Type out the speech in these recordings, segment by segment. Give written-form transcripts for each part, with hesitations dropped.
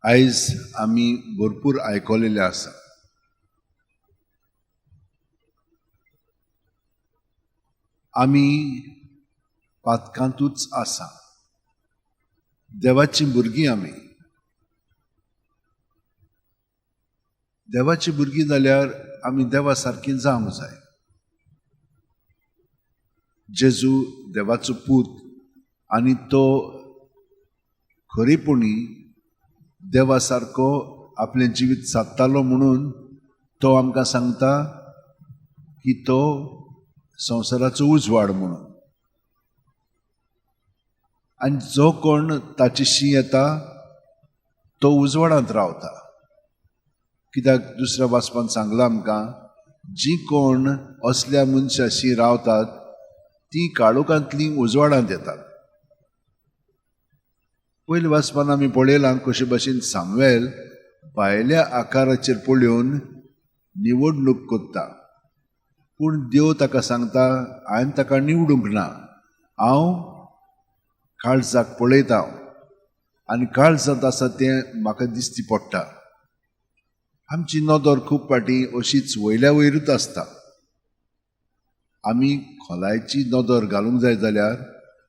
आयज आमी भरपूर आयकलेले आसा. आमी पातकांतूच आसा. देवाची भुरगीं आमी. देवाची भुरगीं जाल्यार आमी देवा सारकीं जावंक जाय. जेजू देवाचो पूत आनी तो खरेपणी देवा सारको आपलें जिवीत सादतालो म्हणून तो आमकां सांगता की तो संवसाराचो उजवाड म्हणून. आनी जो कोण ताची शी येता तो उजवाडांत रावता. कित्याक दुसऱ्या वाचपान सांगलां आमकां, जी कोण असल्या मनशाशी रावतात ती काळोखांतली उजवाडांत येतात. पयले वाचपान आमी पळयलां कशे भाशेन सामुएल भायल्या आकाराचेर पळोवन निवडणूक करता, पूण देव ताका सांगता हांवें ताका निवडूंक ना, हांव काळजाक पळयता आनी काळजांत आसा तें म्हाका दिसती पडटा. आमची नदर खूब फाटी अशीच वयल्या वयरूच आसता. आमी खोलायची नदर घालूंक जाय जाल्यार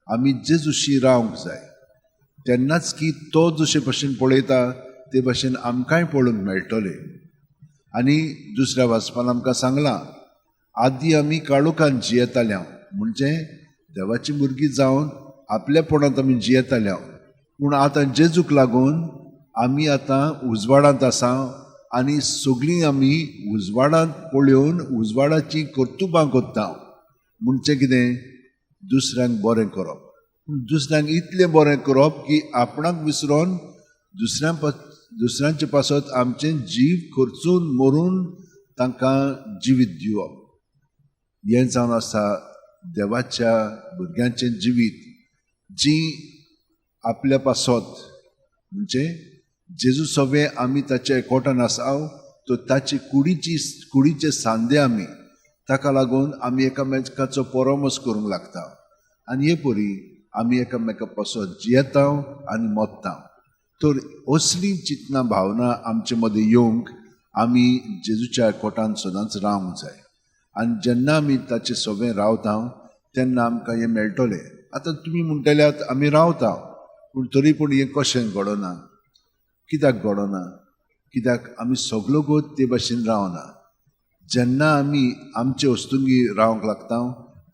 आमी जेजूशी रावंक जाय. तेन्नाच की तो जशे भशेन पळयता ते भशेन आमकांय पळोवंक मेळटलें. आनी दुसऱ्या वाचपान आमकां सांगलां, आदी आमी काळोखांत जियेताल्या, म्हणजे देवाची भुरगीं जावन आपलेपणांत आमी जियेताल्या, पूण आतां जेजूक लागून आमी आतां उजवाडांत आसा आनी सगळीं आमी उजवाडांत पळोवन उजवाडाची कर्तुबां करता. म्हणजे कितें? दुसऱ्यांक बरें करप. दुसऱ्यांक इतलें बरें करप की आपणाक विसरोन दुसऱ्यांचे पासत आमचें जीव खर्चून मरून तांकां जिवीत दिवप. हें जावन आसा देवाच्या भुरग्यांचें जिवीत, जी आपल्या पासत म्हणजे जेजू सवे आमी ताच्या एकवटान आसाव, तो ताची कुडीचे सांदे आमी. ताका लागून आमी एकामेकाचो परमस करूंक लागता आनी हे परी आमी एकामेका पासत जियेता आनी मोत्ता. तर असली चिंतना भावना आमचे मदें येवंक आमी जेजूच्या एकवटान सदांच रावंक जाय. आनी जेन्ना आमी ताचे सवे रावता तेन्ना आमकां हें मेळटलें. आतां तुमी म्हणटल्यात आमी रावता, पूण तरी पूण हें कशें घडना? कित्याक घडना? कित्याक आमी सगळो गोत ते भाशेन रावना. जेन्ना आमी आमचे वस्तुंगी रावंक लागता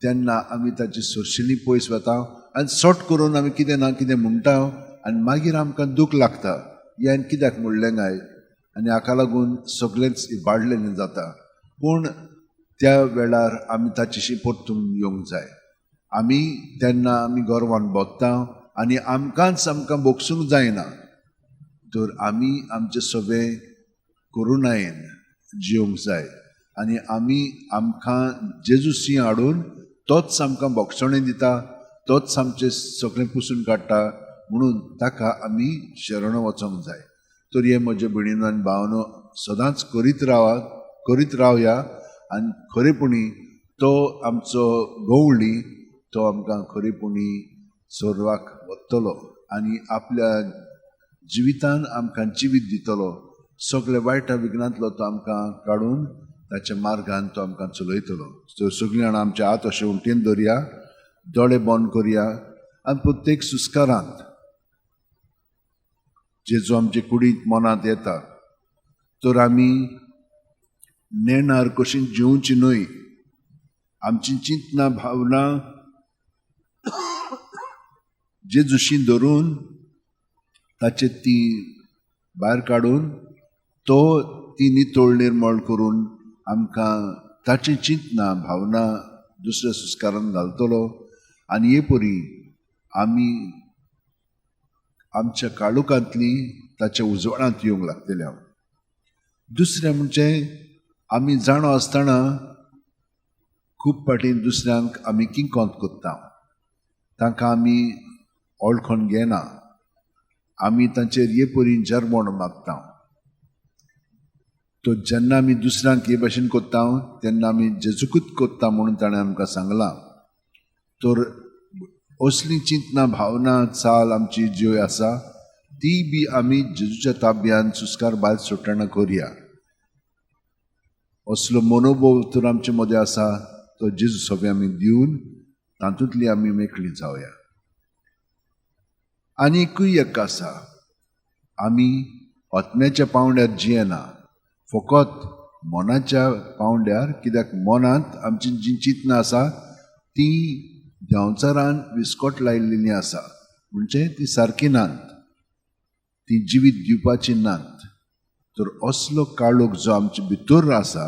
तेन्ना आमी ताची सुरशिल्ली पयस वता आनी सट करून आमी कितें ना कितें म्हणटा आनी मागीर आमकां दूख लागता, हें कित्याक म्हणलें काय, आनी हाका लागून सगळेंच इबाडलेलें जाता. पूण त्या वेळार आमी ताचेशी परतून येवंक जाय. आमी तेन्ना आमी गर्वान बोगता आनी आमकां बोगसूंक जायना. तर आमी आमचे सवे करुणायेन जिवंक जाय आनी आमी आमकां जेजूसी हाडून तोच आमकां बोगसणें दिता, तोच आमचें सगळें पुसून काडटा, म्हणून ताका आमी शरण वचोंक जाय. तर हे म्हजे भयणीनो आनी भावनो सदांच करीत रावया आनी खरेपणी तो आमचो गवळी तो आमकां खरेपणी सोडवाक वतलो आनी आपल्या जिवितान आमकां जिवीत दितलो. सगळे वायटा विघ्नांतलो तो आमकां काडून ताच्या मार्गान तो आमकां चलयतलो. तर सगळीं जाणां आमचे हात अशें उमटेन दवरया, दोळे बंद करया आनी प्रत्येक सुस्कारांत जेजू आमचे कुडींत मनांत येता. तर आमी नेणार कशीं जिवची न्हय. आमची चिंतना भावना जेजूशी धरून ताचे ती भायर काडून तो ती नितळ निर्मळ करून आमकां ताची चिंतना भावना दुसऱ्या सुस्कारान घालतलो आनी हे परी आमी आमच्या काळोखांतली ताच्या उजवाडांत येवंक लागतल्या. दुसरें म्हणजे आमी जाणो आसतना खूब फाटी दुसऱ्यांक आमी किंकोंत करता, तांकां आमी वळखून घेना, आमी तांचेर हे परी जरमोण मागता. तो जेन्ना आमी दुसऱ्यांक हे भाशेन करता तेन्ना आमी जेजूकूच करता म्हणून ताणें आमकां सांगलां. तर असली चिंतना भावना चाल आमची ज्यो आसा ती बी आमी जेजूच्या ताब्यान सुस्कार भायर सुटणा करुया. असलो मनोभव तर आमचे मदें आसा तो जेजू सोबे आमी दिवन तातूंतली आमी मेकळी जावया. आनीकूय एक आसा, आमी आत्म्याच्या पावंड्यार जियेना, फकत मनाच्या पावंड्यार. कित्याक मनांत आमची जी चिंतनां आसा ती देंवचारान विस्कोट लायिल्लीं आसा, म्हणजे ती सारकी नात, ती जिवीत दिवपाची नात. तर असलो काळोख जो आमचे भितर आसा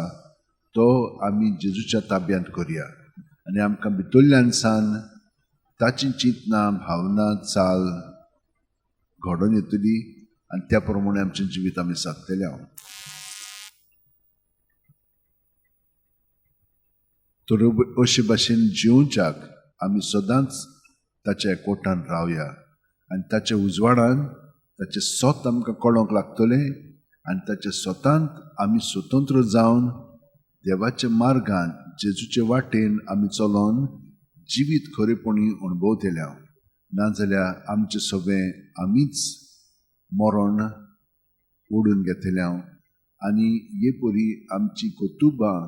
तो आमी जेजूच्या ताब्यांत करुया आनी आमकां भितरल्यान सान ताची चिंतनां भावना चाल घडोवन येतली आनी त्या प्रमाणे आमचें जिवीत आमी सादतले. तर अशे भाशेन जिवच्याक आमी सदांच ताच्या एकवटान रावया आनी ताच्या उजवाडान ताचे सोत आमकां कळोवंक लागतलें आनी ताच्या सोतांत आमी स्वतंत्र जावन देवाच्या मार्गान जेजूचे वाटेन आमी चलोन जिवीत खरेपणी अणभवतल्या. नाजाल्यार आमचें सगळें आमीच मरण ओडून घेतल्या आनी हे परी आमची कुतुबां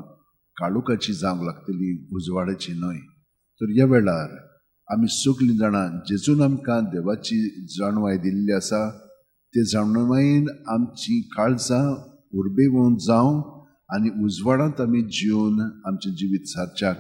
काळोखाची जावंक लागतली, उजवाडाची न्हय. तर ह्या वेळार आमी सगळीं जाणां जेजून आमकां देवाची जाणवाय दिल्ली आसा ते जाणवायेन आमची काळजां उर्बेवून जावं आनी उजवाडांत आमी जिवन आमचें जिवीत सारच्याक